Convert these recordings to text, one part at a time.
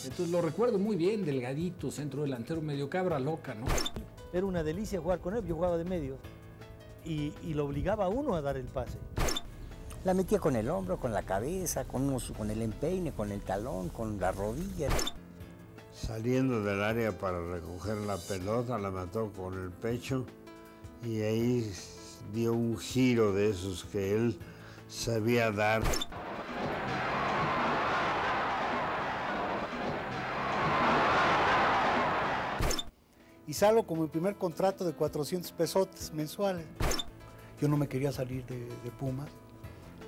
Entonces lo recuerdo muy bien, delgadito, centro delantero, medio cabra loca, ¿no? Era una delicia jugar con él, yo jugaba de medio y lo obligaba a uno a dar el pase. La metía con el hombro, con la cabeza, con el empeine, con el talón, con la rodilla. Saliendo del área para recoger la pelota, la mató con el pecho y ahí dio un giro de esos que él sabía dar. Y salgo con mi primer contrato de 400 pesotes mensuales. Yo no me quería salir de Pumas.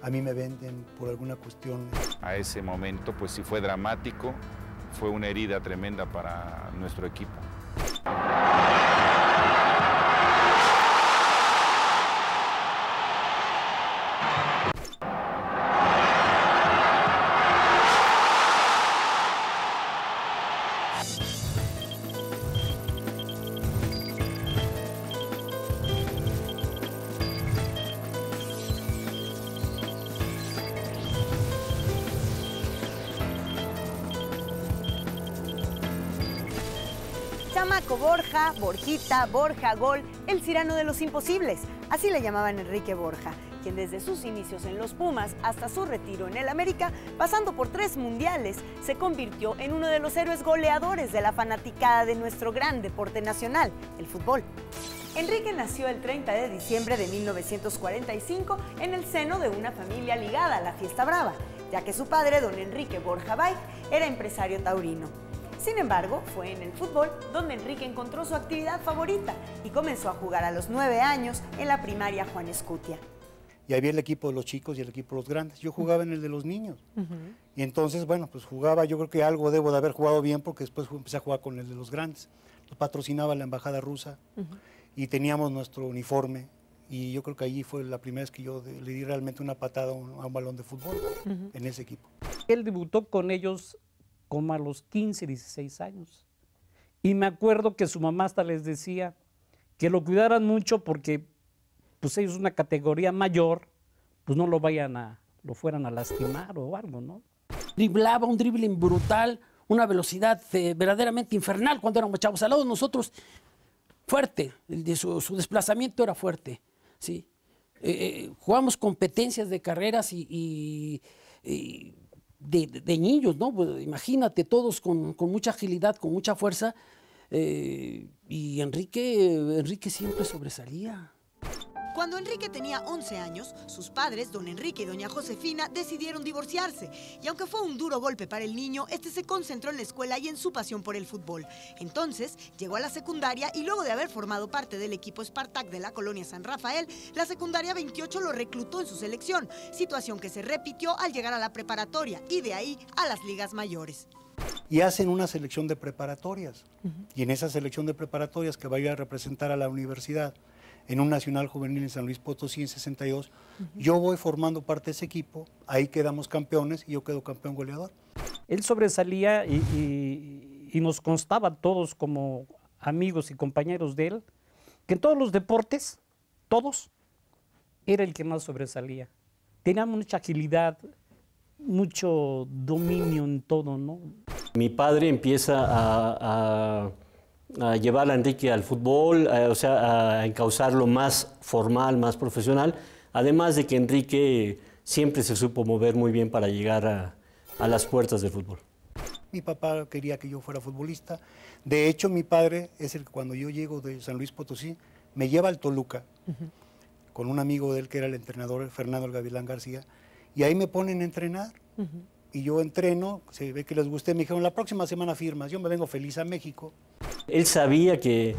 A mí me venden por alguna cuestión. A ese momento, pues sí fue dramático, fue una herida tremenda para nuestro equipo. Chamaco Borja, Borjita, Borja Gol, el Cirano de los imposibles. Así le llamaban Enrique Borja, quien desde sus inicios en los Pumas hasta su retiro en el América, pasando por 3 mundiales, se convirtió en uno de los héroes goleadores de la fanaticada de nuestro gran deporte nacional, el fútbol. Enrique nació el 30 de diciembre de 1945 en el seno de una familia ligada a la fiesta brava, ya que su padre, don Enrique Borja Bay, era empresario taurino. Sin embargo, fue en el fútbol donde Enrique encontró su actividad favorita y comenzó a jugar a los 9 años en la primaria Juan Escutia. Y había el equipo de los chicos y el equipo de los grandes. Yo jugaba en el de los niños. Y entonces, bueno, pues jugaba, yo creo que algo debo de haber jugado bien porque después empecé a jugar con el de los grandes. Lo patrocinaba la embajada rusa y teníamos nuestro uniforme. Y yo creo que allí fue la primera vez que yo le di realmente una patada a un balón de fútbol en ese equipo. Él debutó con ellos como a los 15, 16 años. Y me acuerdo que su mamá hasta les decía que lo cuidaran mucho porque pues ellos una categoría mayor, pues no lo fueran a lastimar o algo, ¿no? Driblaba un dribbling brutal, una velocidad verdaderamente infernal cuando éramos chavos. Al lado de nosotros, fuerte, su desplazamiento era fuerte, ¿sí? Jugamos competencias de carreras y de niños, ¿no? Pues, imagínate, todos con mucha agilidad, con mucha fuerza, y Enrique siempre sobresalía. Cuando Enrique tenía 11 años, sus padres, don Enrique y doña Josefina, decidieron divorciarse. Y aunque fue un duro golpe para el niño, este se concentró en la escuela y en su pasión por el fútbol. Entonces, llegó a la secundaria y luego de haber formado parte del equipo Spartak de la colonia San Rafael, la secundaria 28 lo reclutó en su selección, situación que se repitió al llegar a la preparatoria y de ahí a las ligas mayores. Y hacen una selección de preparatorias. Y en esa selección de preparatorias que va a ir a representar a la universidad, en un nacional juvenil en San Luis Potosí en 62, yo voy formando parte de ese equipo, ahí quedamos campeones y yo quedo campeón goleador. Él sobresalía y nos constaba a todos como amigos y compañeros de él, que en todos los deportes, todos, era el que más sobresalía. Tenía mucha agilidad, mucho dominio en todo, ¿no? Mi padre empieza a llevar a Enrique al fútbol, o sea, a encauzarlo más formal, más profesional, además de que Enrique siempre se supo mover muy bien para llegar a las puertas del fútbol. Mi papá quería que yo fuera futbolista. De hecho, mi padre es el que cuando yo llego de San Luis Potosí, me lleva al Toluca, con un amigo de él que era el entrenador, Fernando el Gavilán García, y ahí me ponen a entrenar. Y yo entreno, se ve que les gusté, me dijeron, la próxima semana firmas, yo me vengo feliz a México. Él sabía que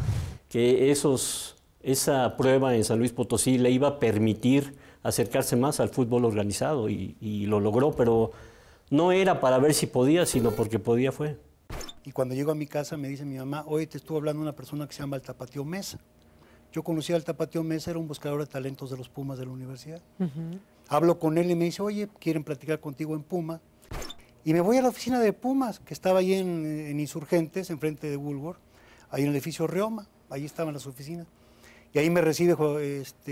esa prueba en San Luis Potosí le iba a permitir acercarse más al fútbol organizado y lo logró, pero no era para ver si podía, sino porque podía fue. Y cuando llego a mi casa me dice mi mamá, hoy te estuvo hablando una persona que se llama el Tapatío Mesa. Yo conocí al Tapatío Mesa, era un buscador de talentos de los Pumas de la universidad. Hablo con él y me dice, oye, quieren platicar contigo en Puma. Y me voy a la oficina de Pumas, que estaba ahí en Insurgentes, enfrente de Woolworth, ahí en el edificio Reoma, ahí estaban las oficinas. Y ahí me recibe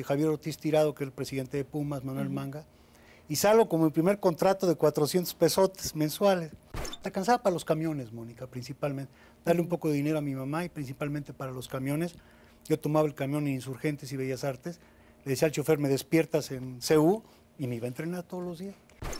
Javier Ortiz Tirado, que es el presidente de Pumas, Manuel Manga, y salgo con mi primer contrato de 400 pesotes mensuales. Te alcanzaba para los camiones, Mónica, principalmente. Darle un poco de dinero a mi mamá y principalmente para los camiones. Yo tomaba el camión en Insurgentes y Bellas Artes, le decía al chofer, me despiertas en CU, y me iba a entrenar todos los días.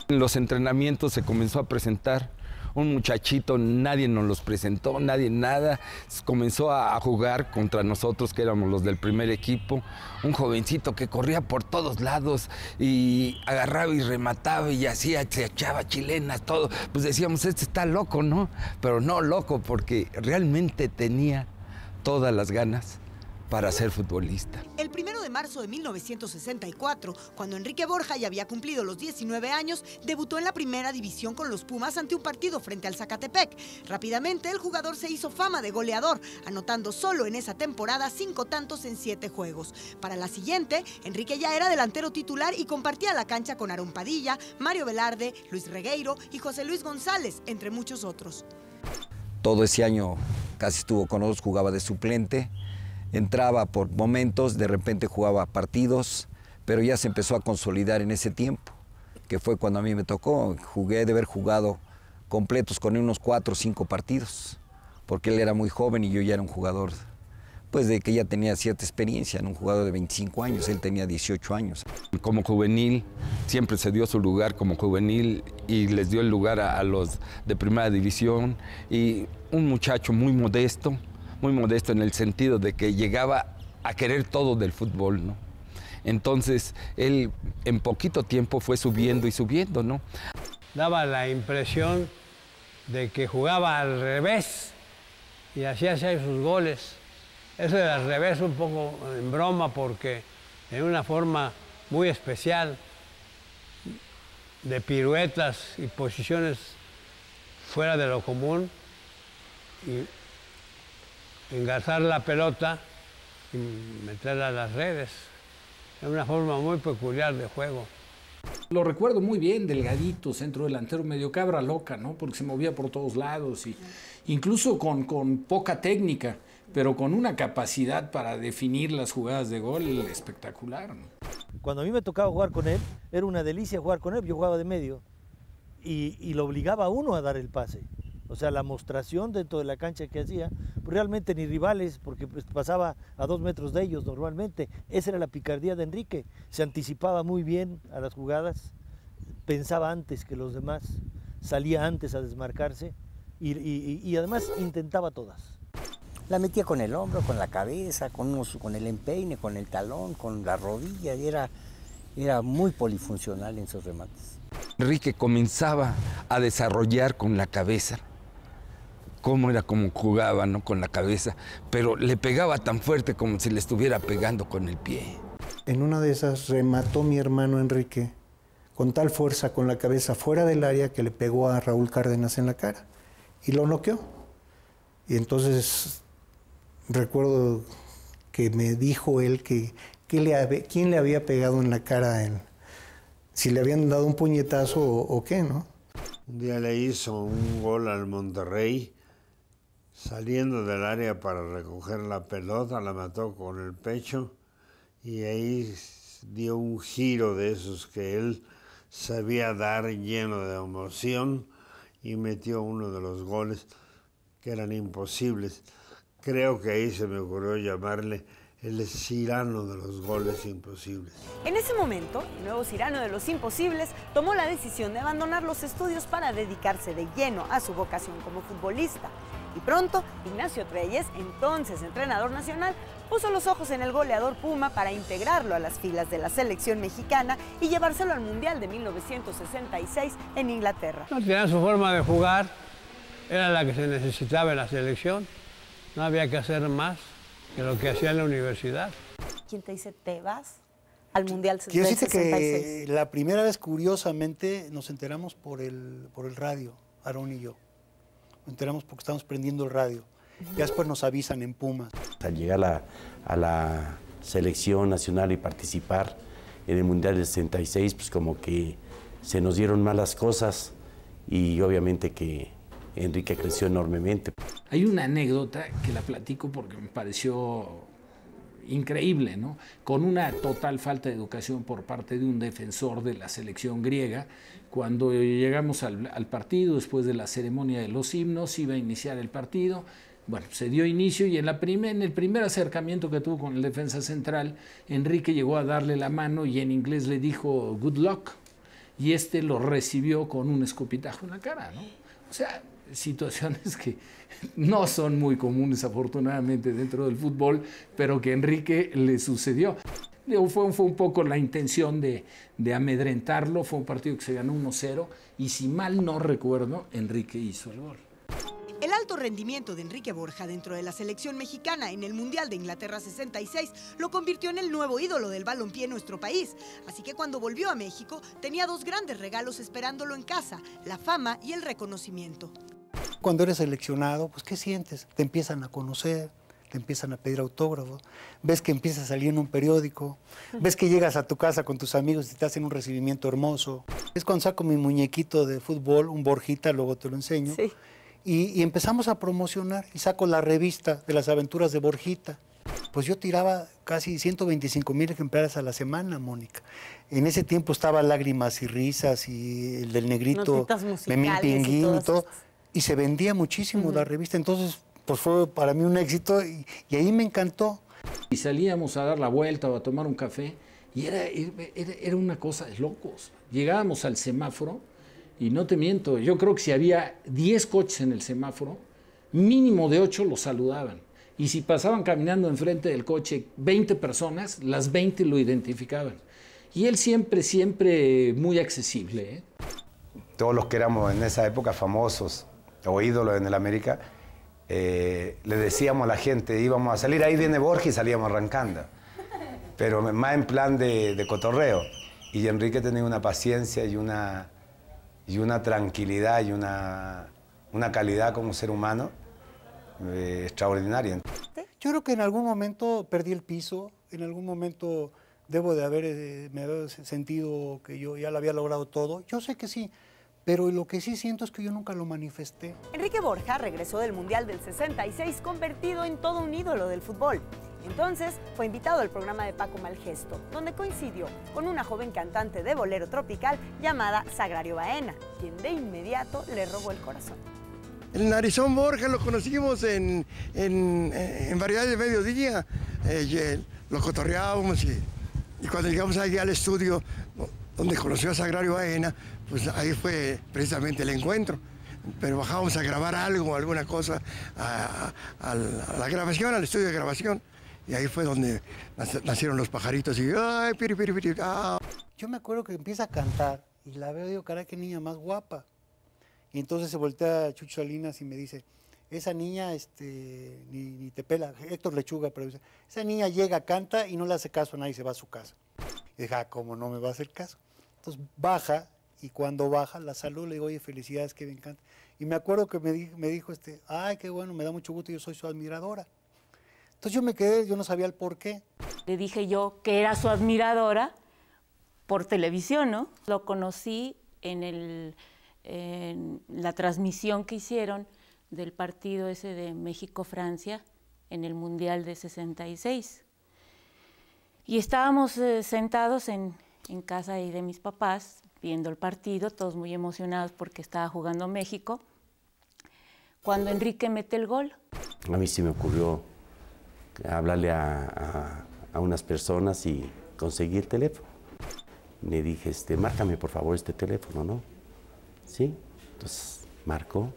En los entrenamientos se comenzó a presentar un muchachito, nadie nos los presentó, nadie nada, comenzó a jugar contra nosotros que éramos los del primer equipo, un jovencito que corría por todos lados y agarraba y remataba y hacía, se echaba chilenas, todo, pues decíamos, este está loco, ¿no? Pero no loco, porque realmente tenía todas las ganas para ser futbolista. El 1 de marzo de 1964, cuando Enrique Borja ya había cumplido los 19 años, debutó en la primera división con los Pumas ante un partido frente al Zacatepec. Rápidamente el jugador se hizo fama de goleador, anotando solo en esa temporada 5 tantos en 7 juegos. Para la siguiente, Enrique ya era delantero titular y compartía la cancha con Aarón Padilla, Mario Velarde, Luis Regueiro y José Luis González, entre muchos otros. Todo ese año casi estuvo con nosotros, jugaba de suplente. Entraba por momentos, de repente jugaba partidos, pero ya se empezó a consolidar en ese tiempo, que fue cuando a mí me tocó. Jugué de haber jugado completos con unos 4 o 5 partidos, porque él era muy joven y yo ya era un jugador, pues de que ya tenía cierta experiencia, un jugador de 25 años, él tenía 18 años. Como juvenil, siempre se dio su lugar como juvenil y les dio el lugar a los de primera división, y un muchacho muy modesto en el sentido de que llegaba a querer todo del fútbol, ¿no? Entonces, él en poquito tiempo fue subiendo y subiendo, ¿no? Daba la impresión de que jugaba al revés y hacía sus goles. Eso era al revés un poco en broma, porque en una forma muy especial de piruetas y posiciones fuera de lo común, y engarzar la pelota y meterla a las redes. Es una forma muy peculiar de juego. Lo recuerdo muy bien, delgadito, centro delantero, medio cabra loca, ¿no? Porque se movía por todos lados, y incluso con poca técnica, pero con una capacidad para definir las jugadas de gol espectacular, ¿no? Cuando a mí me tocaba jugar con él, era una delicia jugar con él. Yo jugaba de medio y lo obligaba a uno a dar el pase. O sea, la mostración dentro de la cancha que hacía, pues realmente ni rivales, porque pues pasaba a 2 metros de ellos normalmente. Esa era la picardía de Enrique. Se anticipaba muy bien a las jugadas, pensaba antes que los demás, salía antes a desmarcarse y además intentaba todas. La metía con el hombro, con la cabeza, con el empeine, con el talón, con la rodilla, y era muy polifuncional en sus remates. Enrique comenzaba a desarrollar con la cabeza, cómo jugaba, ¿no? Con la cabeza, pero le pegaba tan fuerte como si le estuviera pegando con el pie. En una de esas remató mi hermano Enrique con tal fuerza con la cabeza fuera del área que le pegó a Raúl Cárdenas en la cara y lo noqueó. Y entonces recuerdo que me dijo él que quién le había pegado en la cara a él, si le habían dado un puñetazo o qué, ¿no? Un día le hizo un gol al Monterrey, saliendo del área para recoger la pelota, la mató con el pecho y ahí dio un giro de esos que él sabía dar, lleno de emoción, y metió uno de los goles que eran imposibles. Creo que ahí se me ocurrió llamarle el Cirano de los goles imposibles. En ese momento, el nuevo Cirano de los imposibles tomó la decisión de abandonar los estudios para dedicarse de lleno a su vocación como futbolista. Y pronto, Ignacio Treyes, entonces entrenador nacional, puso los ojos en el goleador Puma para integrarlo a las filas de la selección mexicana y llevárselo al Mundial de 1966 en Inglaterra. No tenía su forma de jugar, era la que se necesitaba en la selección. No había que hacer más que lo que hacía en la universidad. ¿Quién te dice te vas al Mundial del 66? Quiero decirte que la primera vez, curiosamente, nos enteramos por el radio, Aarón y yo. Nos enteramos porque estábamos prendiendo el radio. Ya después nos avisan en Pumas. Al llegar a la selección nacional y participar en el Mundial del 66, pues como que se nos dieron malas cosas y obviamente que Enrique creció enormemente. Hay una anécdota que la platico porque me pareció increíble, ¿no? Con una total falta de educación por parte de un defensor de la selección griega. Cuando llegamos al partido, después de la ceremonia de los himnos, iba a iniciar el partido. Bueno, se dio inicio y en el primer acercamiento que tuvo con el defensa central, Enrique llegó a darle la mano y en inglés le dijo good luck, y este lo recibió con un escupitajo en la cara, ¿no? O sea, situaciones que no son muy comunes afortunadamente dentro del fútbol, pero que a Enrique le sucedió. Fue un poco la intención de amedrentarlo. Fue un partido que se ganó 1-0 y si mal no recuerdo, Enrique hizo el gol. El alto rendimiento de Enrique Borja dentro de la selección mexicana en el Mundial de Inglaterra 66 lo convirtió en el nuevo ídolo del balompié en nuestro país. Así que cuando volvió a México tenía dos grandes regalos esperándolo en casa, la fama y el reconocimiento. Cuando eres seleccionado, pues ¿qué sientes? Te empiezan a conocer, te empiezan a pedir autógrafos, ves que empiezas a salir en un periódico, ves que llegas a tu casa con tus amigos y te hacen un recibimiento hermoso. Es cuando saco mi muñequito de fútbol, un Borjita, luego te lo enseño. Sí. Y empezamos a promocionar y saco la revista de las aventuras de Borjita. Pues yo tiraba casi 125,000 ejemplares a la semana, Mónica. En ese tiempo estaba Lágrimas y Risas y el del Negrito, Memín Pinguín y todo. Y se vendía muchísimo la revista. Entonces, pues fue para mí un éxito y ahí me encantó. Y salíamos a dar la vuelta o a tomar un café y era una cosa de locos. Llegábamos al semáforo y no te miento, yo creo que si había 10 coches en el semáforo, mínimo de 8 los saludaban. Y si pasaban caminando enfrente del coche 20 personas, las 20 lo identificaban. Y él siempre muy accesible, ¿eh? Todos los que éramos en esa época famosos o ídolos en el América, le decíamos a la gente, íbamos a salir, ahí viene Borja, y salíamos arrancando. Pero más en plan de cotorreo. Y Enrique tenía una paciencia y una tranquilidad y una calidad como ser humano extraordinaria. Yo creo que en algún momento perdí el piso, en algún momento debo de me haber sentido que yo ya lo había logrado todo. Yo sé que sí, pero lo que sí siento es que yo nunca lo manifesté. Enrique Borja regresó del Mundial del 66 convertido en todo un ídolo del fútbol. Entonces fue invitado al programa de Paco Malgesto, donde coincidió con una joven cantante de bolero tropical llamada Sagrario Baena, quien de inmediato le robó el corazón. El Narizón Borja lo conocimos en Variedades de Mediodía, lo cotorreábamos y cuando llegamos ahí al estudio donde conoció a Sagrario Baena, pues ahí fue precisamente el encuentro. Pero bajábamos a grabar algo, alguna cosa, a la grabación, al estudio de grabación. Y ahí fue donde nacieron los pajaritos y ¡ay, piri, piri, piri! ¡Ah! Yo me acuerdo que empieza a cantar y la veo y digo, caray, qué niña más guapa. Y entonces se voltea Chucho Salinas y me dice, esa niña ni te pela, Héctor Lechuga, pero dice, esa niña llega, canta y no le hace caso a nadie, se va a su casa. Y dije, ¿cómo no me va a hacer caso? Entonces baja y cuando baja la saludo, le digo, oye, felicidades, que me encanta. Y me acuerdo que me dijo, ay, qué bueno, me da mucho gusto, yo soy su admiradora. Entonces yo me quedé, yo no sabía el por qué. Le dije yo que era su admiradora por televisión, ¿no? Lo conocí en la transmisión que hicieron del partido ese de México-Francia en el Mundial de 66. Y estábamos sentados en casa ahí de mis papás, viendo el partido, todos muy emocionados porque estaba jugando México, cuando Enrique mete el gol. A mí sí me ocurrió hablarle a unas personas y conseguir teléfono. Le dije, márcame por favor este teléfono, ¿no? Sí, entonces marcó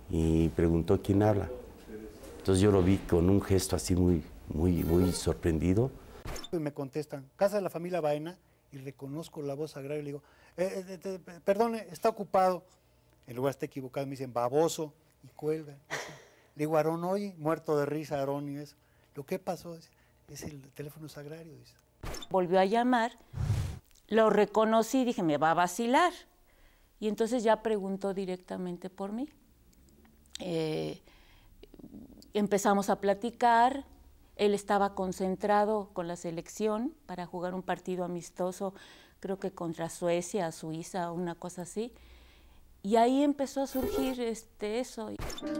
y preguntó quién habla. Entonces yo lo vi con un gesto así muy sorprendido. Me contestan, casa de la familia Baena, y reconozco la voz sagrada y le digo, perdone, está ocupado. En lugar está equivocado, me dicen baboso y cuelgan. Le digo, Aarón, oye, muerto de risa, Aarón, y eso. ¿Lo que pasó? Es el teléfono sagrario, dice. Volvió a llamar, lo reconocí, dije, me va a vacilar. Y entonces ya preguntó directamente por mí. Empezamos a platicar, él estaba concentrado con la selección para jugar un partido amistoso, creo que contra Suecia, Suiza, una cosa así. Y ahí empezó a surgir eso.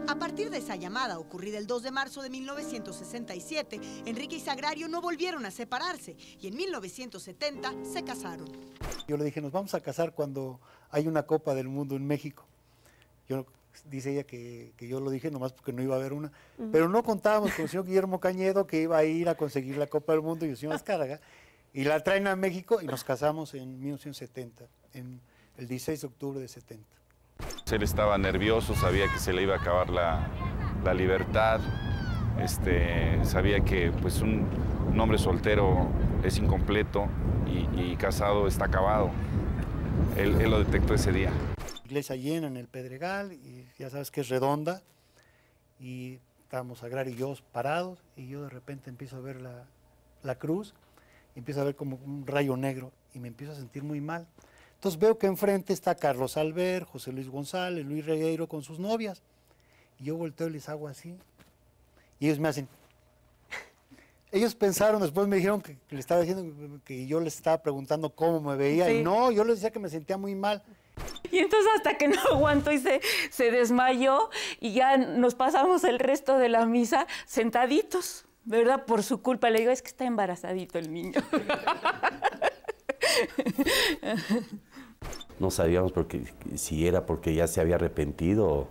A partir de esa llamada ocurrida el 2 de marzo de 1967, Enrique y Sagrario no volvieron a separarse y en 1970 se casaron. Yo le dije, nos vamos a casar cuando hay una Copa del Mundo en México. Dice ella que yo lo dije nomás porque no iba a haber una. Pero no contábamos con el señor Guillermo Cañedo que iba a ir a conseguir la Copa del Mundo y el señor Azcárraga. Y la traen a México y nos casamos en 1970, en el 16 de octubre de 70. Él estaba nervioso, sabía que se le iba a acabar la libertad, sabía que pues un hombre soltero es incompleto y casado está acabado. Él lo detectó ese día. Iglesia llena en el Pedregal, y ya sabes que es redonda, y estábamos Sagrario y yo parados, y yo de repente empiezo a ver la cruz, y empiezo a ver como un rayo negro, y me empiezo a sentir muy mal. Entonces veo que enfrente está Carlos Alber, José Luis González, Luis Regueiro con sus novias, y yo volteo y les hago así, y ellos me hacen... Ellos pensaron, después me dijeron que le estaba diciendo que yo les estaba preguntando cómo me veía, y no, yo les decía que me sentía muy mal. Y entonces hasta que no aguantó y se desmayó y ya nos pasamos el resto de la misa sentaditos, ¿verdad? Por su culpa. Le digo, es que está embarazadito el niño. No sabíamos si era porque ya se había arrepentido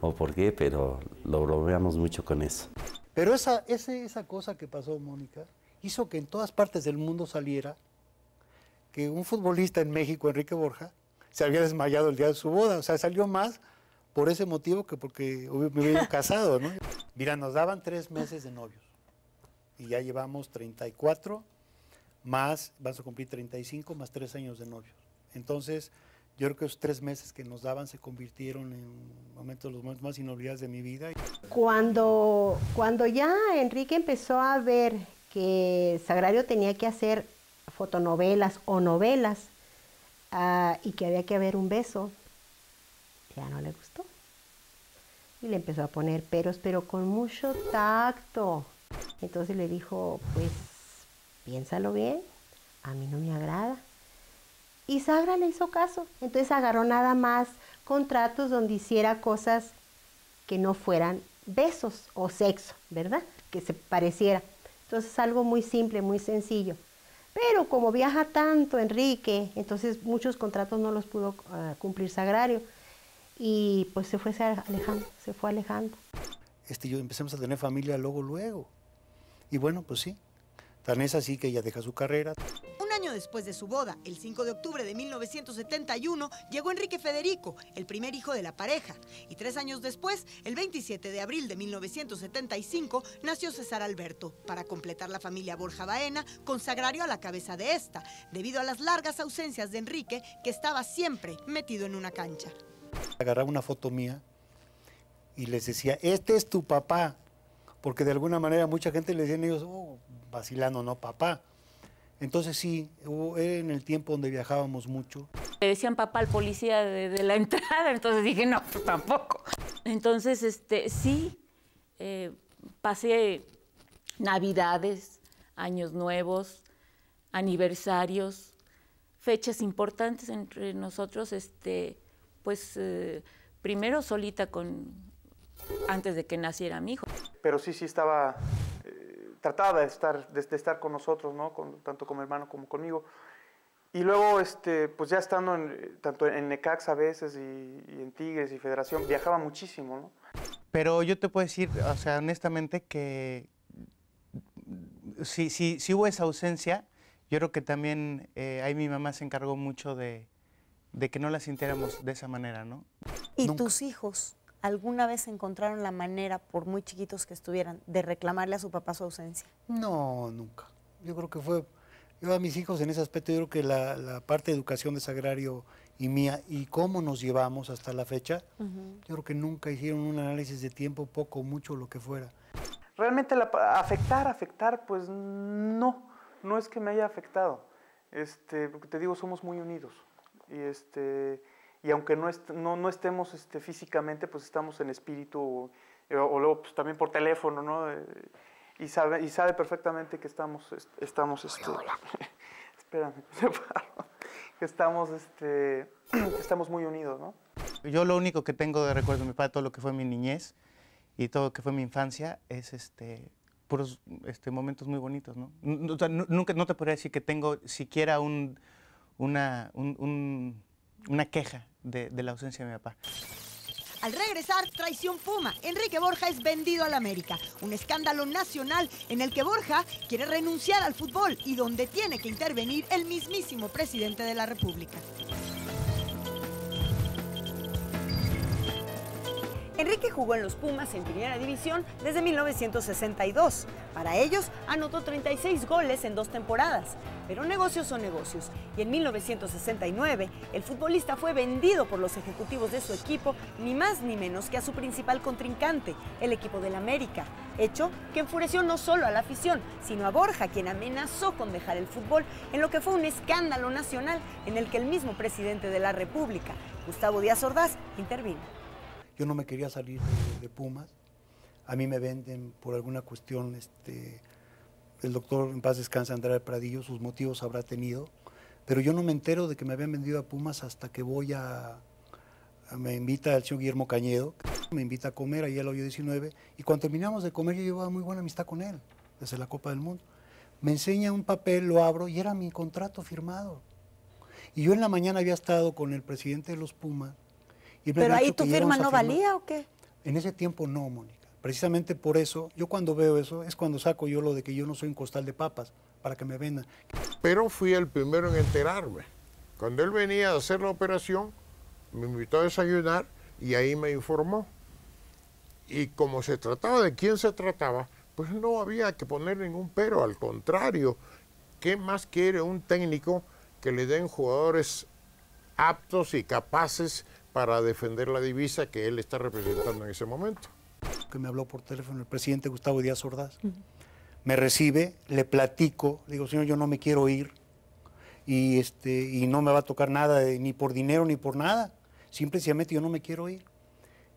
o por qué, pero lo bromeamos mucho con eso. Pero esa cosa que pasó, Mónica, hizo que en todas partes del mundo saliera que un futbolista en México, Enrique Borja, se había desmayado el día de su boda. O sea, salió más por ese motivo que porque me hubiera casado, ¿no? Mira, nos daban 3 meses de novios y ya llevamos 34, más, vas a cumplir 35, más 3 años de novios. Entonces, yo creo que esos 3 meses que nos daban se convirtieron en los momentos más inolvidables de mi vida. Cuando ya Enrique empezó a ver que Sagrario tenía que hacer fotonovelas o novelas, y que había que haber un beso, ya no le gustó. Y le empezó a poner peros, pero con mucho tacto. Entonces le dijo, pues, piénsalo bien, a mí no me agrada. Y Sagra le hizo caso. Entonces agarró nada más contratos donde hiciera cosas que no fueran besos o sexo, ¿verdad? Que se pareciera. Entonces algo muy simple, muy sencillo. Pero como viaja tanto Enrique, entonces muchos contratos no los pudo cumplir Sagrario. Y pues se fue alejando. Yo empezamos a tener familia luego. Y bueno, pues sí. Tan es así que ella deja su carrera. Un año después de su boda, el 5 de octubre de 1971, llegó Enrique Federico, el primer hijo de la pareja. Y 3 años después, el 27 de abril de 1975, nació César Alberto, para completar la familia Borja Baena, con Sagrario a la cabeza de esta, debido a las largas ausencias de Enrique, que estaba siempre metido en una cancha. Agarraba una foto mía y les decía, este es tu papá, porque de alguna manera mucha gente le decían ellos, vacilando, no papá. Entonces sí, era en el tiempo donde viajábamos mucho. Le decían papá al policía de la entrada, entonces dije, no, pues tampoco. Entonces, sí, pasé Navidades, Años Nuevos, aniversarios, fechas importantes entre nosotros, pues primero solita antes de que naciera mi hijo. Pero sí estaba, trataba de estar con nosotros, ¿no? Tanto con mi hermano como conmigo. Y luego, pues ya estando tanto en Necaxa a veces y en Tigres y Federación, viajaba muchísimo, ¿no? Pero yo te puedo decir, o sea, honestamente, que si hubo esa ausencia, yo creo que también ahí mi mamá se encargó mucho de que no la sintiéramos de esa manera, ¿no? ¿Y tus hijos alguna vez encontraron la manera, por muy chiquitos que estuvieran, de reclamarle a su papá su ausencia? No, nunca. Yo creo que yo a mis hijos en ese aspecto, yo creo que la parte de educación de Sagrario y mía, y cómo nos llevamos hasta la fecha, yo creo que nunca hicieron un análisis de tiempo, poco o mucho, lo que fuera. Realmente afectar, pues no es que me haya afectado, porque te digo, somos muy unidos. Y aunque no estemos físicamente, pues estamos en espíritu, o luego pues, también por teléfono, ¿no? Y sabe perfectamente que estamos espérame, que estamos muy unidos, ¿no? Yo lo único que tengo de recuerdo de mi padre, todo lo que fue mi niñez y todo lo que fue mi infancia, es puros momentos muy bonitos, ¿no? Nunca, no te podría decir que tengo siquiera una queja de la ausencia de mi papá. Al regresar, traición Puma. Enrique Borja es vendido al América. Un escándalo nacional en el que Borja quiere renunciar al fútbol y donde tiene que intervenir el mismísimo presidente de la República. Enrique jugó en los Pumas en Primera División desde 1962. Para ellos, anotó 36 goles en 2 temporadas. Pero negocios son negocios. Y en 1969, el futbolista fue vendido por los ejecutivos de su equipo, ni más ni menos que a su principal contrincante, el equipo del América. Hecho que enfureció no solo a la afición, sino a Borja, quien amenazó con dejar el fútbol, en lo que fue un escándalo nacional en el que el mismo presidente de la República, Gustavo Díaz Ordaz, intervino. Yo no me quería salir de Pumas. A mí me venden por alguna cuestión, el doctor, en paz descanse, Andrade Pradillo, sus motivos habrá tenido, pero yo no me entero de que me habían vendido a Pumas hasta que me invita el señor Guillermo Cañedo, me invita a comer ahí al Hoyo 19, y cuando terminamos de comer yo llevaba muy buena amistad con él, desde la Copa del Mundo. Me enseña un papel, lo abro, y era mi contrato firmado. Y yo en la mañana había estado con el presidente de los Pumas. ¿Pero ahí tu firma no valía o qué? En ese tiempo no, Mónica. Precisamente por eso, yo cuando veo eso, es cuando saco yo lo de que yo no soy un costal de papas, para que me vendan. Pero fui el primero en enterarme. Cuando él venía a hacer la operación, me invitó a desayunar y ahí me informó. Y como se trataba de quién se trataba, pues no había que poner ningún pero, al contrario. ¿Qué más quiere un técnico que le den jugadores aptos y capaces para defender la divisa que él está representando en ese momento? Que me habló por teléfono el presidente Gustavo Díaz Ordaz. Me recibe, le platico, le digo, señor, yo no me quiero ir y no me va a tocar nada, ni por dinero ni por nada. Simplemente yo no me quiero ir.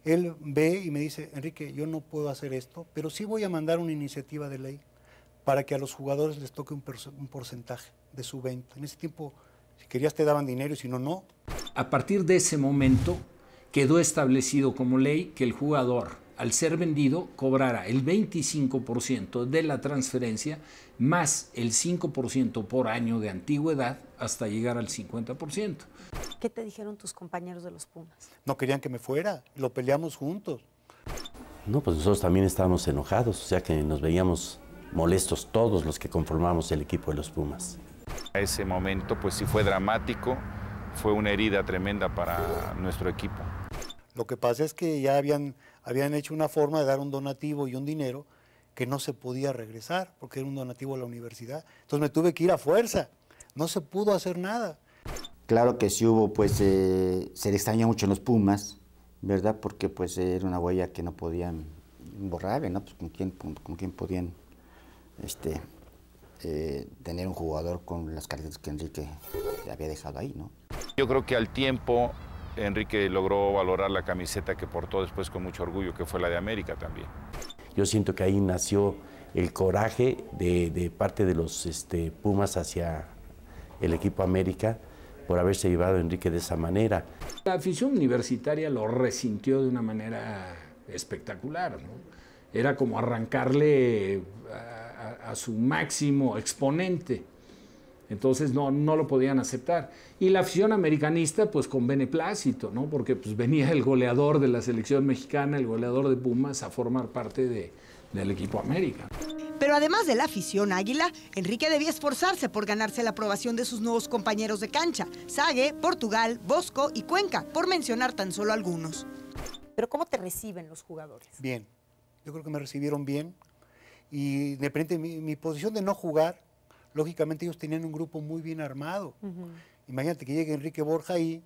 Él ve y me dice, Enrique, yo no puedo hacer esto, pero sí voy a mandar una iniciativa de ley para que a los jugadores les toque un porcentaje de su venta. En ese tiempo, si querías te daban dinero y si no, no. A partir de ese momento quedó establecido como ley que el jugador, al ser vendido, cobrará el 25% de la transferencia más el 5% por año de antigüedad hasta llegar al 50%. ¿Qué te dijeron tus compañeros de los Pumas? No querían que me fuera, lo peleamos juntos. No, pues nosotros también estábamos enojados, o sea que nos veíamos molestos todos los que conformamos el equipo de los Pumas. A ese momento pues sí fue dramático, fue una herida tremenda para nuestro equipo. Lo que pasa es que ya habían hecho una forma de dar un donativo y un dinero que no se podía regresar, porque era un donativo a la universidad. Entonces me tuve que ir a fuerza, no se pudo hacer nada. Claro que sí hubo, pues, se le extraña mucho en los Pumas, ¿verdad? Porque pues era una huella que no podían borrar, ¿no? Pues con quién podían tener un jugador con las características que Enrique había dejado ahí, ¿no? Yo creo que al tiempo Enrique logró valorar la camiseta que portó después con mucho orgullo, que fue la de América también. Yo siento que ahí nació el coraje de parte de los Pumas hacia el equipo América por haberse llevado a Enrique de esa manera. La afición universitaria lo resintió de una manera espectacular, ¿no? Era como arrancarle a su máximo exponente. Entonces no lo podían aceptar. Y la afición americanista, pues con beneplácito, ¿no? Porque pues, venía el goleador de la selección mexicana, el goleador de Pumas, a formar parte del equipo América. Pero además de la afición águila, Enrique debía esforzarse por ganarse la aprobación de sus nuevos compañeros de cancha, Sague, Portugal, Bosco y Cuenca, por mencionar tan solo algunos. ¿Pero cómo te reciben los jugadores? Bien, yo creo que me recibieron bien y de repente mi posición de no jugar, lógicamente ellos tenían un grupo muy bien armado. Imagínate que llegue Enrique Borja ahí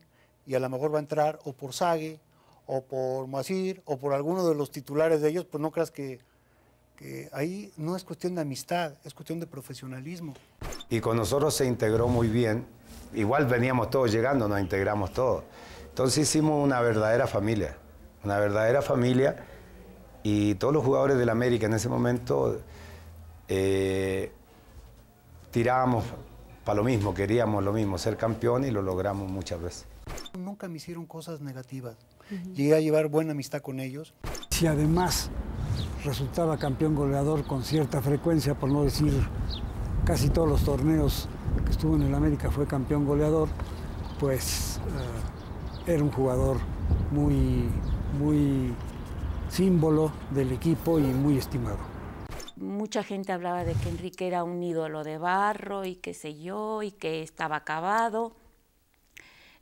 y a lo mejor va a entrar o por Sague, o por Moacir, o por alguno de los titulares de ellos, pues no creas que ahí no es cuestión de amistad, es cuestión de profesionalismo. Y con nosotros se integró muy bien. Igual veníamos todos llegando, nos integramos todos. Entonces hicimos una verdadera familia y todos los jugadores del América en ese momento tirábamos para lo mismo, queríamos lo mismo, ser campeón y lo logramos muchas veces. Nunca me hicieron cosas negativas. Llegué a llevar buena amistad con ellos. Si además resultaba campeón goleador con cierta frecuencia, por no decir casi todos los torneos que estuvo en el América fue campeón goleador, pues era un jugador muy símbolo del equipo y muy estimado. Mucha gente hablaba de que Enrique era un ídolo de barro y qué sé yo, y que estaba acabado.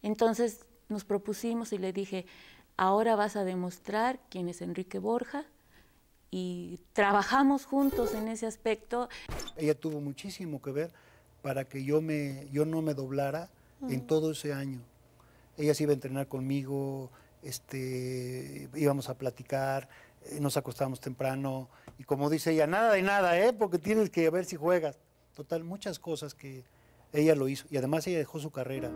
Entonces nos propusimos y le dije, ahora vas a demostrar quién es Enrique Borja, y trabajamos juntos en ese aspecto. Ella tuvo muchísimo que ver para que yo no me doblara en todo ese año. Ella se iba a entrenar conmigo, íbamos a platicar, nos acostábamos temprano, y como dice ella, nada de nada, porque tienes que ver si juegas. Total, muchas cosas que ella lo hizo, y además ella dejó su carrera.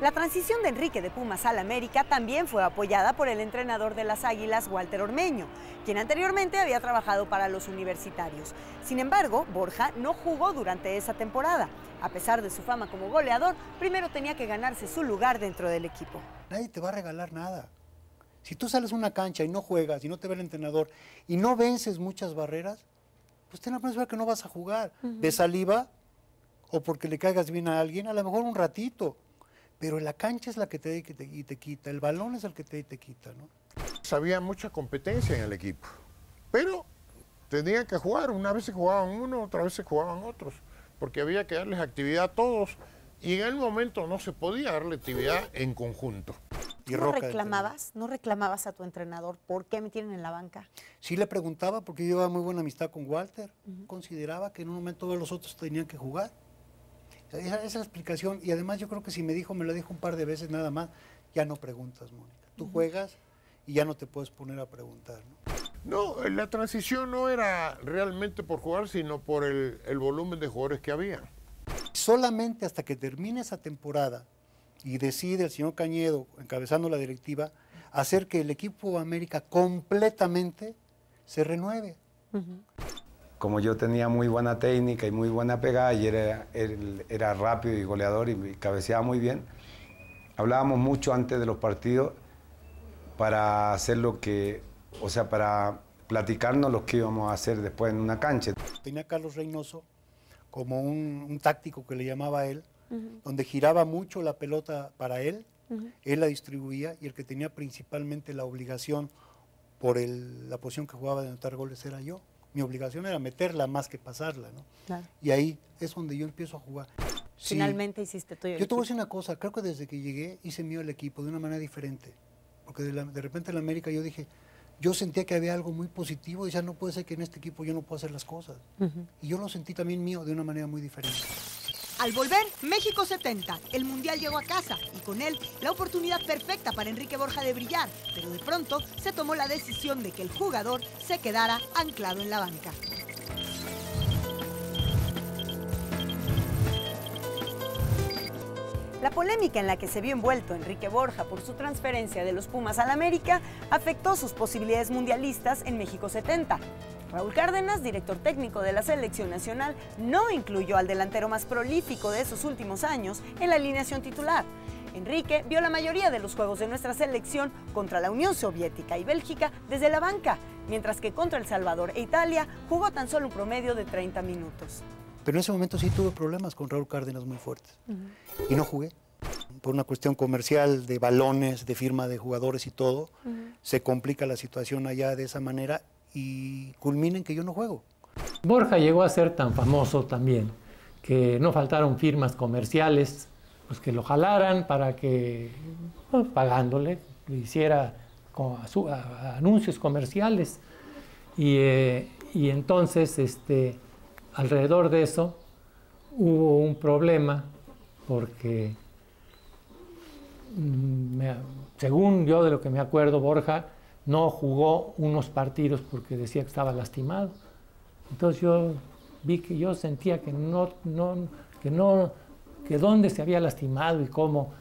La transición de Enrique de Pumas al América también fue apoyada por el entrenador de las Águilas, Walter Ormeño, quien anteriormente había trabajado para los universitarios. Sin embargo, Borja no jugó durante esa temporada. A pesar de su fama como goleador, primero tenía que ganarse su lugar dentro del equipo. Nadie te va a regalar nada. Si tú sales a una cancha y no juegas, y no te ve el entrenador, y no vences muchas barreras, pues ten la presión que no vas a jugar. De saliva, o porque le caigas bien a alguien, a lo mejor un ratito. Pero la cancha es la que te quita, el balón es el que te quita, ¿no? Había mucha competencia en el equipo, pero tenían que jugar. Una vez se jugaban uno, otra vez se jugaban otros, porque había que darles actividad a todos, y en el momento no se podía darle actividad en conjunto. ¿No reclamabas a tu entrenador por qué me tienen en la banca? Sí le preguntaba, porque yo llevaba muy buena amistad con Walter. Consideraba que en un momento todos los otros tenían que jugar. Esa es la explicación, y además yo creo que si me lo dijo un par de veces nada más, ya no preguntas, Mónica. Tú juegas y ya no te puedes poner a preguntar, ¿no? No, la transición no era realmente por jugar, sino por el volumen de jugadores que había. Solamente hasta que termine esa temporada y decide el señor Cañedo, encabezando la directiva, hacer que el equipo América completamente se renueve. Como yo tenía muy buena técnica y muy buena pegada, y era rápido y goleador y cabeceaba muy bien, hablábamos mucho antes de los partidos para hacer para platicarnos lo que íbamos a hacer después en una cancha. Tenía a Carlos Reynoso como un táctico que le llamaba a él, donde giraba mucho la pelota para él, él la distribuía, y el que tenía principalmente la obligación por la posición que jugaba de anotar goles era yo. Mi obligación era meterla más que pasarla, ¿no? Claro. Y ahí es donde yo empiezo a jugar. Finalmente hiciste tuyo. Yo te voy a decir una cosa, creo que desde que llegué hice mío el equipo de una manera diferente. Porque de repente en la América yo sentía que había algo muy positivo, y decía, no puede ser que en este equipo yo no pueda hacer las cosas. Y yo lo sentí también mío de una manera muy diferente. Al volver, México 70, el Mundial llegó a casa y con él la oportunidad perfecta para Enrique Borja de brillar, pero de pronto se tomó la decisión de que el jugador se quedara anclado en la banca. La polémica en la que se vio envuelto Enrique Borja por su transferencia de los Pumas al América afectó sus posibilidades mundialistas en México 70. Raúl Cárdenas, director técnico de la selección nacional, no incluyó al delantero más prolífico de esos últimos años en la alineación titular. Enrique vio la mayoría de los juegos de nuestra selección contra la Unión Soviética y Bélgica desde la banca, mientras que contra El Salvador e Italia jugó tan solo un promedio de 30 minutos. Pero en ese momento sí tuve problemas con Raúl Cárdenas muy fuertes. Y no jugué. Por una cuestión comercial, de balones, de firma de jugadores y todo, se complica la situación allá de esa manera y culmina en que yo no juego. Borja llegó a ser tan famoso también que no faltaron firmas comerciales pues que lo jalaran para que, pagándole, lo hiciera anuncios comerciales. Y entonces, alrededor de eso, hubo un problema porque, según yo de lo que me acuerdo, Borja no jugó unos partidos porque decía que estaba lastimado. Entonces yo vi que yo sentía que dónde se había lastimado y cómo,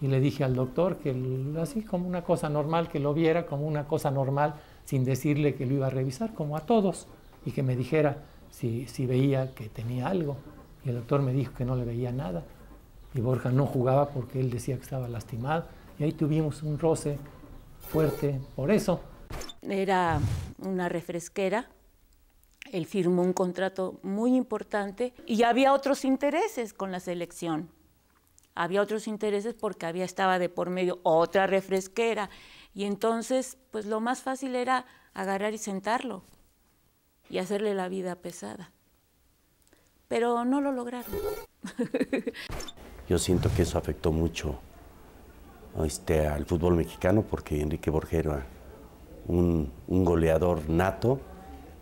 y le dije al doctor que así como una cosa normal, que lo viera como una cosa normal, sin decirle que lo iba a revisar, como a todos, y que me dijera si veía que tenía algo. Y el doctor me dijo que no le veía nada. Y Borja no jugaba porque él decía que estaba lastimado. y ahí tuvimos un roce fuerte por eso. Era una refresquera, él firmó un contrato muy importante y había otros intereses con la selección. Había otros intereses porque estaba de por medio otra refresquera y entonces pues lo más fácil era agarrar y sentarlo y hacerle la vida pesada. Pero no lo lograron. Yo siento que eso afectó mucho al fútbol mexicano porque Enrique Borja era un goleador nato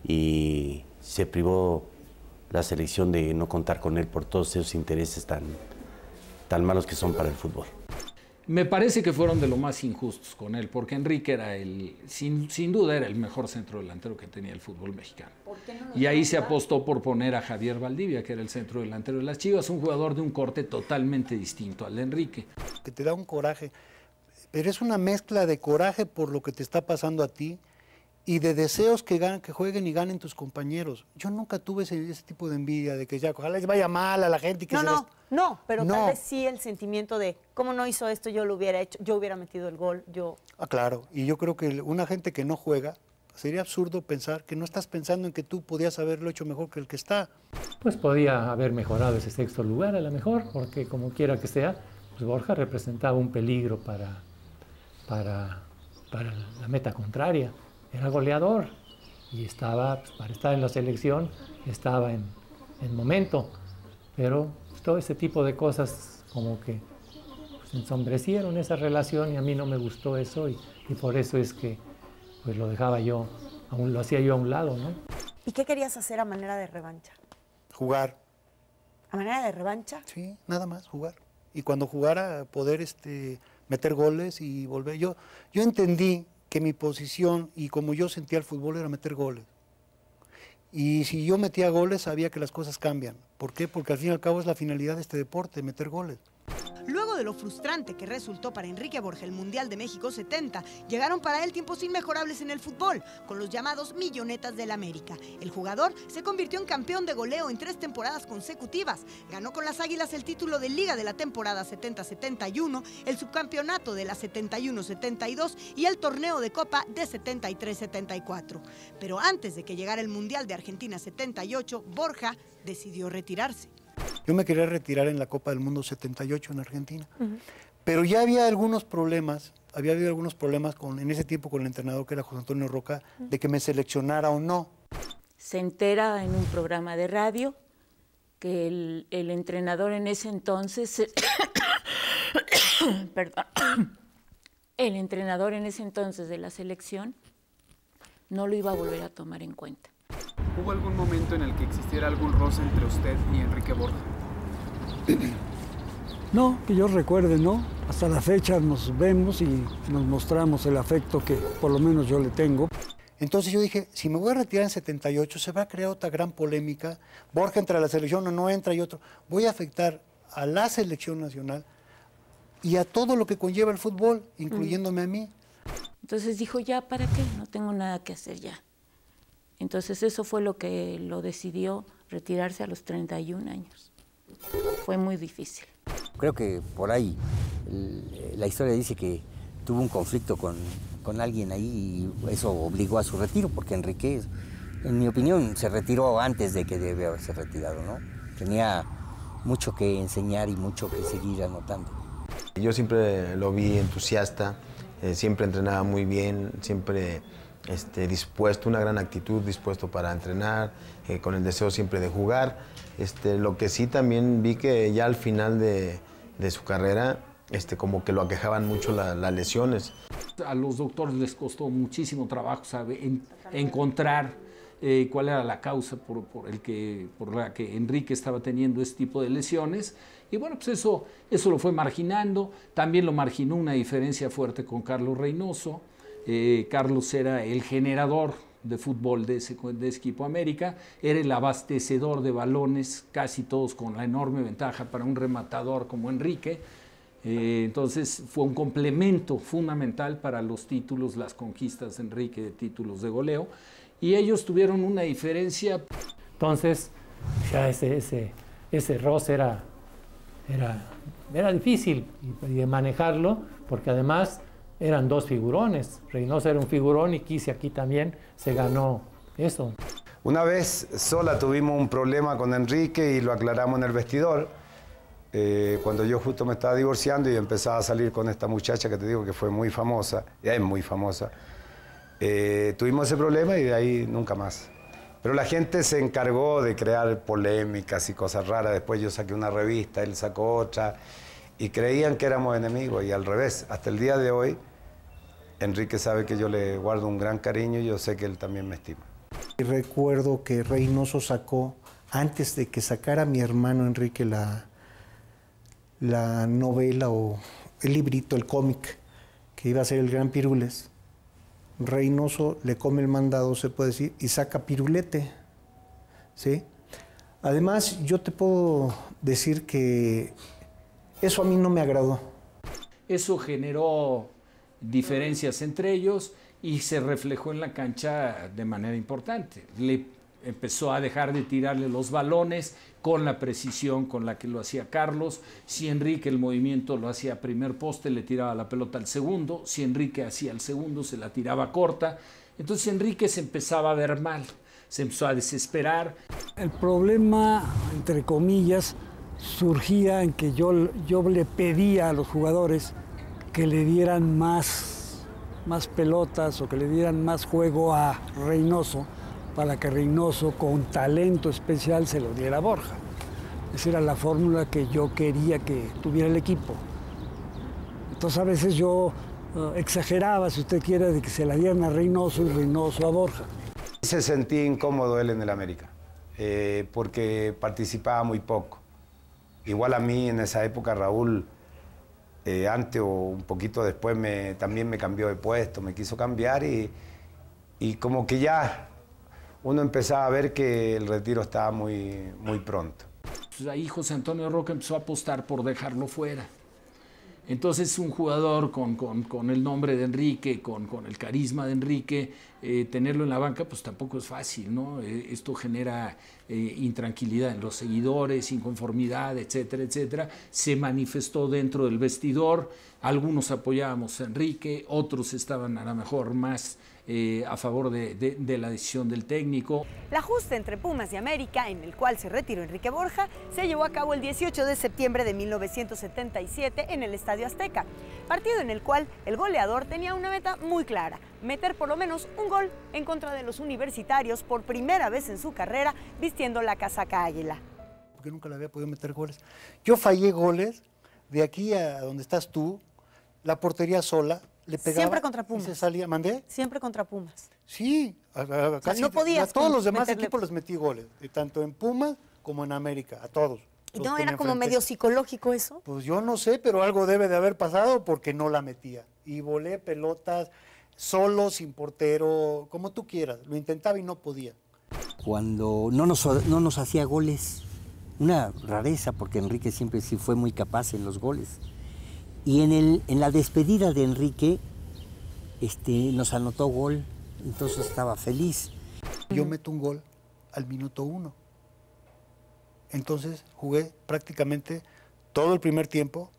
y se privó la selección de no contar con él por todos esos intereses tan malos que son para el fútbol. Me parece que fueron de lo más injustos con él, porque Enrique era sin duda era el mejor centrodelantero que tenía el fútbol mexicano. Y ahí se apostó por poner a Javier Valdivia, que era el centrodelantero de las Chivas, un jugador de un corte totalmente distinto al de Enrique. Que te da un coraje, pero es una mezcla de coraje por lo que te está pasando a ti y de deseos que jueguen y ganen tus compañeros. Yo nunca tuve ese tipo de envidia, de que ya ojalá les vaya mal a la gente. Y que No, pero tal vez sí el sentimiento de cómo no hizo esto, yo lo hubiera hecho, yo hubiera metido el gol, yo... Claro, y yo creo que una gente que no juega, sería absurdo pensar que no estás pensando en que tú podías haberlo hecho mejor que el que está. Pues podía haber mejorado ese sexto lugar a lo mejor, porque como quiera que sea, pues Borja representaba un peligro para la meta contraria. Era goleador y estaba, pues, para estar en la selección, estaba en momento, pero pues, todo ese tipo de cosas como que pues, ensombrecieron esa relación y a mí no me gustó eso y por eso es que pues lo dejaba yo, lo hacía yo a un lado, ¿no? ¿Y qué querías hacer a manera de revancha? Jugar. ¿A manera de revancha? Sí, nada más, jugar. Y cuando jugara, poder meter goles y volver. Yo entendí que mi posición y como yo sentía el fútbol era meter goles. Y si yo metía goles, sabía que las cosas cambian. ¿Por qué? Porque al fin y al cabo es la finalidad de este deporte, meter goles. Luego de lo frustrante que resultó para Enrique Borja el Mundial de México 70, llegaron para él tiempos inmejorables en el fútbol, con los llamados millonetas del América. El jugador se convirtió en campeón de goleo en 3 temporadas consecutivas. Ganó con las Águilas el título de Liga de la temporada 70-71, el subcampeonato de la 71-72 y el torneo de Copa de 73-74. Pero antes de que llegara el Mundial de Argentina 78, Borja decidió retirarse. Yo me quería retirar en la Copa del Mundo 78 en Argentina, pero ya había algunos problemas, había habido algunos problemas en ese tiempo con el entrenador que era José Antonio Roca, de que me seleccionara o no. Se entera en un programa de radio que el entrenador en ese entonces, perdón, el entrenador en ese entonces de la selección no lo iba a volver a tomar en cuenta. ¿Hubo algún momento en el que existiera algún roce entre usted y Enrique Borja? No, que yo recuerde, no. Hasta la fecha nos vemos y nos mostramos el afecto que por lo menos yo le tengo. Entonces yo dije, si me voy a retirar en 78, se va a crear otra gran polémica. Borja entra a la selección o no entra y otro. Voy a afectar a la selección nacional y a todo lo que conlleva el fútbol, incluyéndome a mí. Entonces dijo, ya, ¿para qué? No tengo nada que hacer ya. Entonces eso fue lo que lo decidió retirarse a los 31 años. Fue muy difícil. Creo que por ahí la historia dice que tuvo un conflicto con alguien ahí y eso obligó a su retiro, porque Enrique, en mi opinión, se retiró antes de que debe haberse retirado, ¿no? Tenía mucho que enseñar y mucho que seguir anotando. Yo siempre lo vi entusiasta, siempre entrenaba muy bien, siempre dispuesto, una gran actitud, dispuesto para entrenar, con el deseo siempre de jugar. Lo que sí también vi que ya al final de su carrera, como que lo aquejaban mucho las lesiones. A los doctores les costó muchísimo trabajo encontrar cuál era la causa por la que Enrique estaba teniendo este tipo de lesiones. Y bueno, pues eso lo fue marginando. También lo marginó una diferencia fuerte con Carlos Reynoso. Carlos era el generador de fútbol de ese equipo América, era el abastecedor de balones, casi todos con la enorme ventaja para un rematador como Enrique. Entonces fue un complemento fundamental para los títulos, las conquistas de Enrique de títulos de goleo, y ellos tuvieron una diferencia. Entonces ya ese roce era difícil y de manejarlo, porque además eran dos figurones. Reynoso era un figurón y Kisi aquí también se ganó eso. Una vez sola tuvimos un problema con Enrique y lo aclaramos en el vestidor. Cuando yo justo me estaba divorciando y empezaba a salir con esta muchacha que te digo que fue muy famosa, ya es muy famosa, tuvimos ese problema y de ahí nunca más. Pero la gente se encargó de crear polémicas y cosas raras. Después yo saqué una revista, él sacó otra, y creían que éramos enemigos, y al revés. Hasta el día de hoy, Enrique sabe que yo le guardo un gran cariño y yo sé que él también me estima. Y recuerdo que Reynoso sacó, antes de que sacara mi hermano Enrique la novela o el librito, el cómic, que iba a ser El Gran Pirules, Reynoso le come el mandado, se puede decir, y saca Pirulete, ¿sí? Además, yo te puedo decir que eso a mí no me agradó. Eso generó diferencias entre ellos y se reflejó en la cancha de manera importante. Le empezó a dejar de tirarle los balones con la precisión con la que lo hacía Carlos. Si Enrique el movimiento lo hacía a primer poste, le tiraba la pelota al segundo. Si Enrique hacía el segundo, se la tiraba corta. Entonces Enrique se empezaba a ver mal, se empezó a desesperar. El problema, entre comillas, surgía en que yo le pedía a los jugadores que le dieran más pelotas o que le dieran más juego a Reynoso, para que Reynoso, con talento especial, se lo diera a Borja. Esa era la fórmula que yo quería que tuviera el equipo. Entonces a veces yo exageraba, si usted quiere, de que se la dieran a Reynoso y Reynoso a Borja. Se sentía incómodo él en el América, porque participaba muy poco. Igual a mí en esa época Raúl, antes o un poquito después, también me cambió de puesto, me quiso cambiar y como que ya uno empezaba a ver que el retiro estaba muy pronto. Pues ahí José Antonio Roca empezó a apostar por dejarlo fuera. Entonces un jugador con el nombre de Enrique, con el carisma de Enrique, tenerlo en la banca pues tampoco es fácil, ¿no? Esto genera intranquilidad en los seguidores, inconformidad, etcétera, etcétera. Se manifestó dentro del vestidor, algunos apoyábamos a Enrique, otros estaban a lo mejor más a favor de la decisión del técnico. El ajuste entre Pumas y América, en el cual se retiró Enrique Borja, se llevó a cabo el 18 de septiembre de 1977 en el Estadio Azteca, partido en el cual el goleador tenía una meta muy clara: meter por lo menos un gol en contra de los universitarios por primera vez en su carrera vistiendo la casaca águila. Porque nunca le había podido meter goles. Yo fallé goles de aquí a donde estás tú, la portería sola. Le pegaba, siempre contra Pumas. Y se salía, ¿mandé? Siempre contra Pumas. Sí, casi no podías a todos los demás meterle... equipos les metí goles, tanto en Pumas como en América, a todos. ¿Y no era como medio psicológico eso? Pues yo no sé, pero algo debe de haber pasado porque no la metía. Y volé pelotas solo, sin portero, como tú quieras. Lo intentaba y no podía. Cuando no nos hacía goles, una rareza, porque Enrique siempre sí fue muy capaz en los goles. Y en la despedida de Enrique nos anotó gol, entonces estaba feliz. Yo meto un gol al minuto 1. Entonces jugué prácticamente todo el primer tiempo.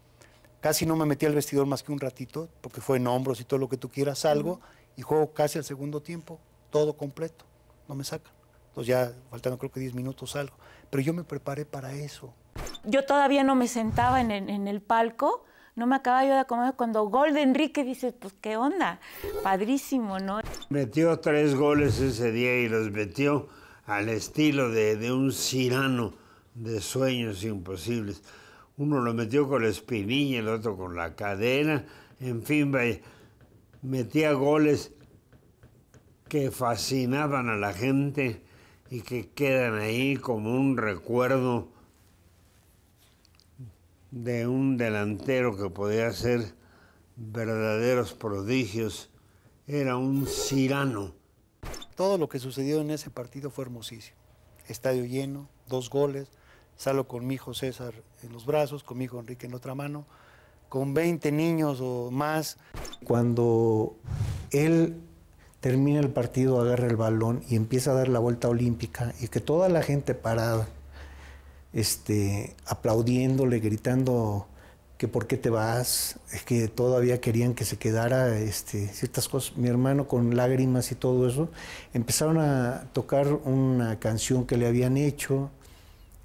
Casi no me metí al vestidor más que un ratito, porque fue en hombros y todo lo que tú quieras, salgo y juego casi al segundo tiempo, todo completo, no me sacan. Entonces ya, faltando creo que 10 minutos salgo. Pero yo me preparé para eso. Yo todavía no me sentaba en el palco, no me acababa yo de comer. Cuando gol de Enrique, dices, pues qué onda, padrísimo, ¿no? Metió 3 goles ese día y los metió al estilo de un Cirano de sueños imposibles. Uno lo metió con la espinilla, el otro con la cadera, en fin, metía goles que fascinaban a la gente y que quedan ahí como un recuerdo de un delantero que podía hacer verdaderos prodigios. Era un Cirano. Todo lo que sucedió en ese partido fue hermosísimo. Estadio lleno, 2 goles, salgo con mi hijo César en los brazos, con mi hijo Enrique en otra mano, con 20 niños o más. Cuando él termina el partido, agarra el balón y empieza a dar la vuelta olímpica y que toda la gente parada, aplaudiéndole, gritando que por qué te vas, es que todavía querían que se quedara ciertas cosas. Mi hermano con lágrimas y todo eso, empezaron a tocar una canción que le habían hecho,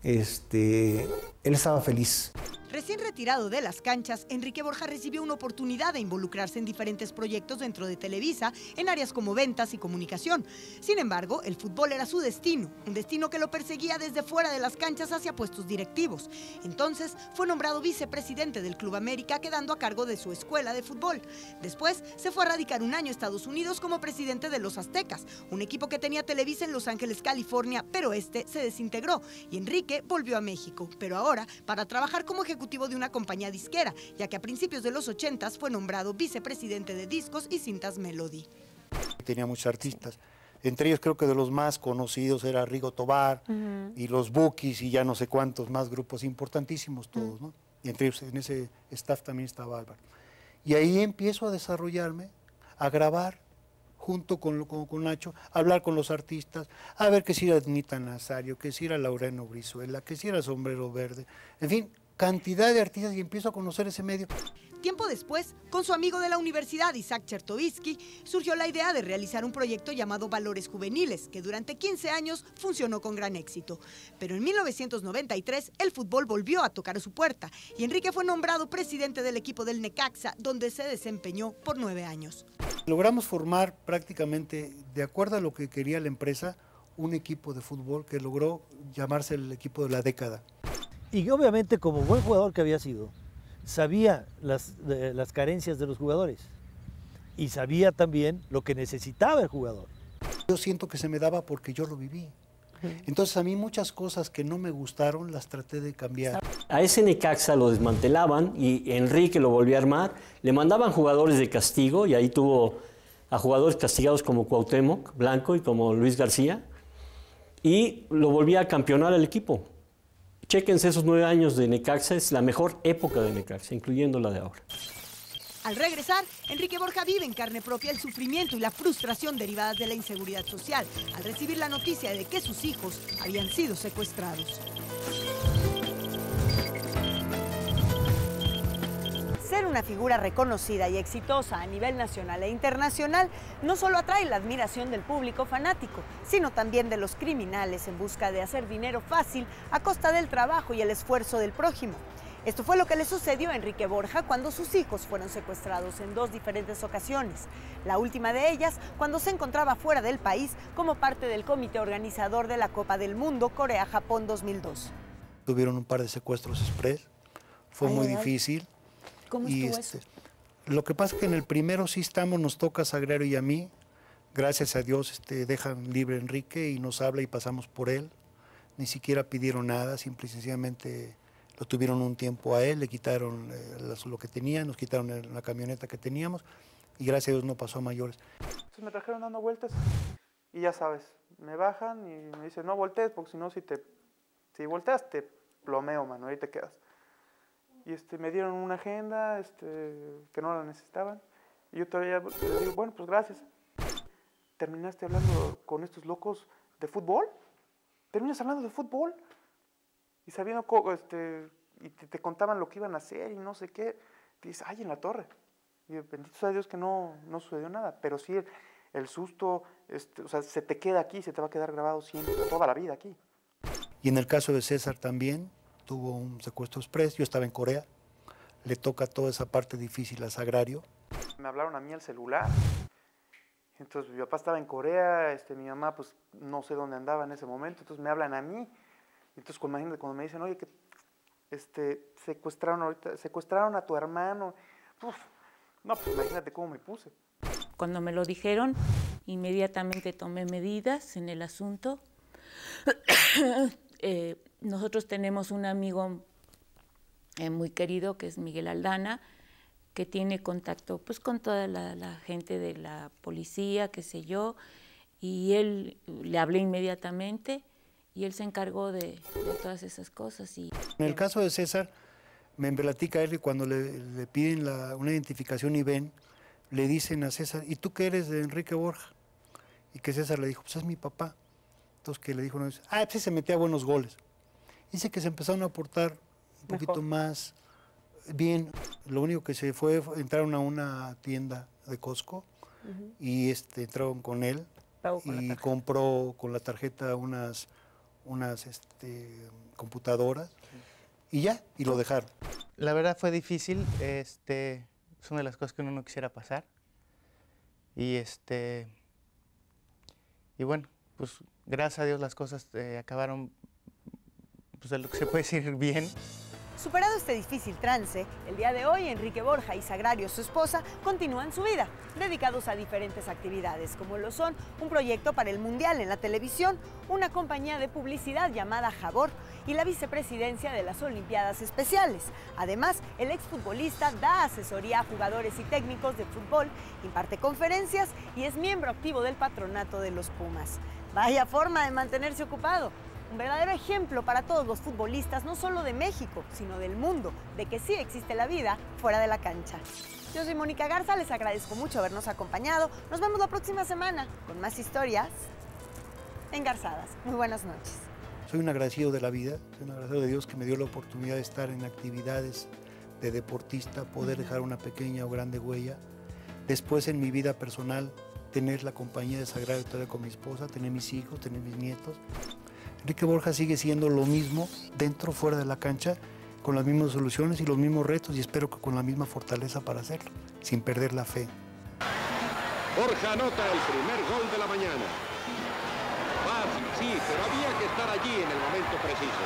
él estaba feliz. Recién retirado de las canchas, Enrique Borja recibió una oportunidad de involucrarse en diferentes proyectos dentro de Televisa, en áreas como ventas y comunicación. Sin embargo, el fútbol era su destino, un destino que lo perseguía desde fuera de las canchas hacia puestos directivos. Entonces, fue nombrado vicepresidente del Club América, quedando a cargo de su escuela de fútbol. Después, se fue a radicar un año a Estados Unidos como presidente de los Aztecas, un equipo que tenía Televisa en Los Ángeles, California, pero se desintegró y Enrique volvió a México, pero ahora para trabajar como ejecutivo de una compañía disquera, ya que a principios de los 80s fue nombrado vicepresidente de discos y cintas Melody. Tenía muchos artistas, entre ellos creo que de los más conocidos era Rigo Tobar y los Bukis y ya no sé cuántos más grupos importantísimos todos, ¿no? Y entre ellos en ese staff también estaba Álvaro. Y ahí empiezo a desarrollarme, a grabar junto con Nacho, a hablar con los artistas, a ver que si era Nita Nazario, que si era Laureano Brizuela, que si era Sombrero Verde, en fin, cantidad de artistas y empiezo a conocer ese medio. Tiempo después, con su amigo de la universidad, Isaac Chertovsky, surgió la idea de realizar un proyecto llamado Valores Juveniles, que durante 15 años funcionó con gran éxito. Pero en 1993, el fútbol volvió a tocar a su puerta y Enrique fue nombrado presidente del equipo del Necaxa, donde se desempeñó por 9 años. Logramos formar prácticamente, de acuerdo a lo que quería la empresa, un equipo de fútbol que logró llamarse el equipo de la década. Y obviamente, como buen jugador que había sido, sabía las carencias de los jugadores y sabía también lo que necesitaba el jugador. Yo siento que se me daba porque yo lo viví. Entonces a mí muchas cosas que no me gustaron las traté de cambiar. A ese Necaxa lo desmantelaban y Enrique lo volvió a armar, le mandaban jugadores de castigo y ahí tuvo a jugadores castigados como Cuauhtémoc Blanco y como Luis García y lo volvía a campeonar al equipo. Chéquense esos 9 años de Necaxa, es la mejor época de Necaxa, incluyendo la de ahora. Al regresar, Enrique Borja vive en carne propia el sufrimiento y la frustración derivadas de la inseguridad social, al recibir la noticia de que sus hijos habían sido secuestrados. Ser una figura reconocida y exitosa a nivel nacional e internacional no solo atrae la admiración del público fanático, sino también de los criminales en busca de hacer dinero fácil a costa del trabajo y el esfuerzo del prójimo. Esto fue lo que le sucedió a Enrique Borja cuando sus hijos fueron secuestrados en 2 diferentes ocasiones. La última de ellas cuando se encontraba fuera del país como parte del comité organizador de la Copa del Mundo Corea-Japón 2002. Tuvieron un par de secuestros express, fue muy difícil. ¿Cómo estuvo eso? Lo que pasa es que en el primero sí nos toca a Sagrario y a mí. Gracias a Dios dejan libre a Enrique y nos habla y pasamos por él. Ni siquiera pidieron nada, simple y sencillamente lo tuvieron un tiempo a él, le quitaron lo que tenía, nos quitaron la camioneta que teníamos y gracias a Dios no pasó a mayores. Entonces me trajeron dando vueltas y ya sabes, me bajan y me dicen no voltees porque si no si volteas te plomeo, mano, ahí te quedas. Y me dieron una agenda que no la necesitaban. Y yo todavía les digo, bueno, pues gracias. ¿Terminaste hablando con estos locos de fútbol? ¿Terminas hablando de fútbol? Y sabiendo, y te contaban lo que iban a hacer y no sé qué. Y dices, ay, en la torre. Y bendito sea Dios que no sucedió nada. Pero sí, el susto, o sea, se te queda aquí, se te va a quedar grabado siempre, toda la vida aquí. Y en el caso de César también, tuvo un secuestro express, yo estaba en Corea, le toca toda esa parte difícil a Sagrario. Me hablaron a mí al celular, entonces mi papá estaba en Corea, mi mamá pues no sé dónde andaba en ese momento, entonces me hablan a mí, entonces imagínate cuando me dicen, oye, que secuestraron a tu hermano, uf, no, pues imagínate cómo me puse. Cuando me lo dijeron, inmediatamente tomé medidas en el asunto. Nosotros tenemos un amigo muy querido que es Miguel Aldana, que tiene contacto pues con toda la gente de la policía, qué sé yo, y él le hablé inmediatamente y él se encargó de todas esas cosas. En el caso de César, me platica él que cuando le piden una identificación y ven, le dicen a César, ¿y tú qué eres de Enrique Borja? Y que César le dijo, pues es mi papá. Entonces que le dijo, pues se metía buenos goles. Dice que se empezaron a portar un poquito más Bien, lo único que se fue, entraron a una tienda de Costco y entraron con él y compró con la tarjeta unas computadoras y ya, y lo dejaron. La verdad fue difícil, es una de las cosas que uno no quisiera pasar. Y y bueno, pues gracias a Dios las cosas acabaron, pues de lo que se puede decir, bien. Superado este difícil trance, el día de hoy Enrique Borja y Sagrario, su esposa, continúan su vida, dedicados a diferentes actividades, como lo son un proyecto para el Mundial en la televisión, una compañía de publicidad llamada Javor y la vicepresidencia de las Olimpiadas Especiales. Además, el exfutbolista da asesoría a jugadores y técnicos de fútbol, imparte conferencias y es miembro activo del patronato de los Pumas. Vaya forma de mantenerse ocupado. Un verdadero ejemplo para todos los futbolistas, no solo de México, sino del mundo, de que sí existe la vida fuera de la cancha. Yo soy Mónica Garza, les agradezco mucho habernos acompañado. Nos vemos la próxima semana con más historias engarzadas. Muy buenas noches. Soy un agradecido de la vida, soy un agradecido de Dios que me dio la oportunidad de estar en actividades de deportista, poder dejar una pequeña o grande huella. Después en mi vida personal, tener la compañía de Sagrario todavía con mi esposa, tener mis hijos, tener mis nietos. Enrique Borja sigue siendo lo mismo dentro, fuera de la cancha, con las mismas soluciones y los mismos retos y espero que con la misma fortaleza para hacerlo, sin perder la fe. Borja anota el primer gol de la mañana. Fácil, sí, pero había que estar allí en el momento preciso.